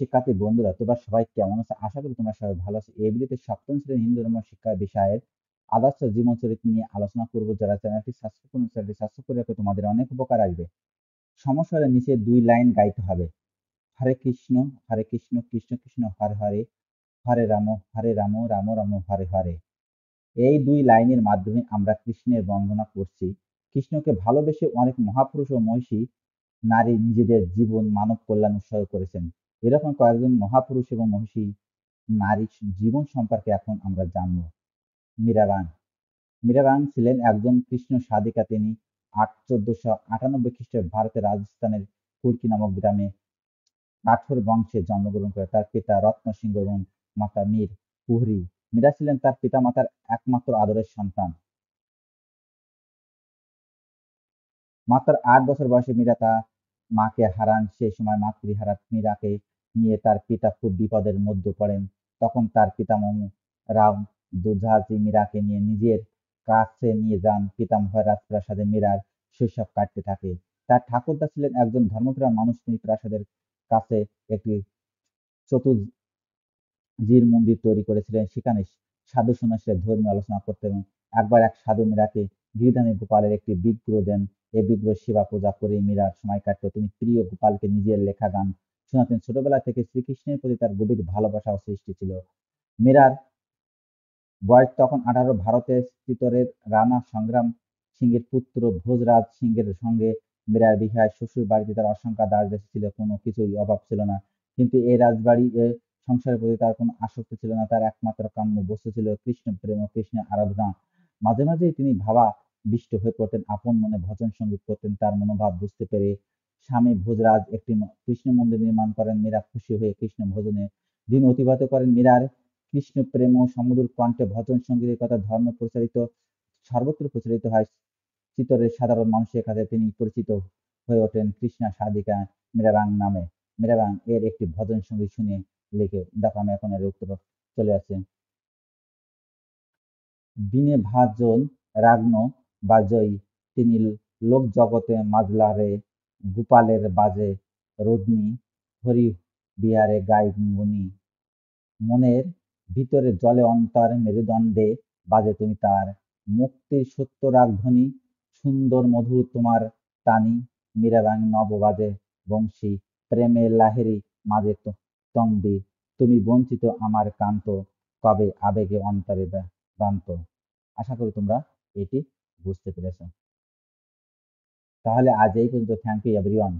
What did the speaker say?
শিক্ষার্থী বন্ধুরা, তোমরা সবাই কেমন আছো? আশা করি তোমরা সবাই ভালো আছো। এই ভিডিওতে সপ্তম শ্রেণীর হিন্দু ধর্ম শিক্ষা বিষয়ের আদর্শ জীবন চরিত্র নিয়ে আলোচনা করব। যারা চ্যানেলটি সাবস্ক্রাইব করে রাখো, তোমাদের অনেক উপকার আসবে। সমস্যা হলে নিচে 2 লাইন গাইতে হবে। হরে কৃষ্ণ, হরে কৃষ্ণ, কৃষ্ণ কৃষ্ণ হরে হরে, হরে রাম, হরে রাম, রাম রাম হরে হরে। এই 2 লাইনের মাধ্যমে আমরা কৃষ্ণের বন্দনা করছি। কৃষ্ণকে ভালোবেসে অনেক মহাপুরুষ ও মহিষী নারী নিজেদের জীবন মানব কল্যাণ উৎসর্গ করেছেন। এরকম কয়েকজন মহাপুরুষ এবং মহিষী নারী জীবন সম্পর্কে এখন আমরা জানব। মীরাবান। মীরাবান ছিলেন একজন কৃষ্ণ সাধিকা। তিনি 1498 খ্রিস্টাব্দে ভারতের রাজস্থানের কুর্কি নামক গ্রামে রাঠোর বংশে জন্মগ্রহণ করে। তার পিতা রত্ন সিংহ এবং মাতা মীর কুহরি। মীরা ছিলেন তার পিতামাতার একমাত্র আদরের সন্তান। মাত্র 8 বছর বয়সে মীরা তার মাকে হারান। সেই সময় মাতৃহারা মীরাকে নিয়ে তার পিতা খুব বিপদের মধ্যে পড়েন। তখন তার পিতামহ রাম দুধাজি মীরাকে নিয়ে নিজের কাছে নিয়ে যান। পিতামহের রাজপ্রাসাদে মীরার শৈশব কাটতে থাকে। তার ঠাকুরদা ছিলেন একজন ধর্মপ্রাণ মানুষ। তিনি প্রাসাদের কাছে একটি চতুর্জির মন্দির তৈরি করেছিলেন। সেখানে সাধু সন্ন্যাসীরা ধর্মীয় আলোচনা করতেন। একবার এক সাধু মীরাকে গিরিধারী গোপালের একটি বিগ্রহ দেন। এই বিগ্রহ সেবা পূজা করে মীরার সময় কাটত। তিনি প্রিয় গোপালকে নিজের লেখা গান শোনাতেন। ছোটবেলা থেকে শ্রীকৃষ্ণের প্রতি তার গভীর ভালোবাসা ও সৃষ্টি ছিল। মীরার বয়স তখন 18। ভারতের চিতোরের রানা সংগ্রাম সিংহের পুত্র ভোজরাজ সিংহের সঙ্গে মীরার বিবাহ। শ্বশুর বাড়িতে তার অসংখ্য দাস দাসী ছিল, কোনো কিছুই অভাব ছিল না। কিন্তু এই রাজবাড়ি সংসারের প্রতি তার কোনো আসক্তি ছিল না। তার একমাত্র কাম্য বস্তু ছিল কৃষ্ণ প্রেম ও কৃষ্ণের আরাধনা। মাঝে মাঝেই তিনি ভাবাবিষ্ট হয়ে পড়তেন, আপন মনে ভজন সঙ্গীত করতেন। তার মনোভাব বুঝতে পেরে স্বামী ভোজরাজ একটি কৃষ্ণ মন্দির নির্মাণ করেন। মীরা খুশি হয়ে কৃষ্ণ ভজনে দিন অতিবাহিত করেন। মীরার কৃষ্ণ প্রেম ও সমুদ্র কণ্ঠে ভজন সঙ্গীতের কথা ধর্ম প্রচারিত সর্বত্র প্রচারিত হয়। চিতোরের সাধারণ মানুষের কাছে তিনি পরিচিত হয়ে ওঠেন কৃষ্ণা সাধিকা মীরাবাং নামে। মীরাবাং এর একটি ভজন সঙ্গীত শুনে লিখে দেখো, আমি এখন এর উত্তর চলে আসছে। বিনে ভাজন রাগ্ন বাজই, তিনি লোক জগতে মাজলারে, গোপালের বাজে রোদনি, হরি বিহারে গাই গুনি। মনের ভিতরে জলে অন্তর মেরুদণ্ডে বাজে তুমি তার, মুক্তির সত্য রাগধ্বনি, সুন্দর মধুর তোমার টানি। মীরাবাং নব বাজে বংশী, প্রেমের লাহিড়ী মাঝে তন্বী। তুমি বঞ্চিত আমার কান্ত, কবে আবেগে অন্তরে বান্ত। আশা করি তোমরা এটি বুঝতে পেরেছ। তাহলে আজ এই পর্যন্ত। Thank you everyone.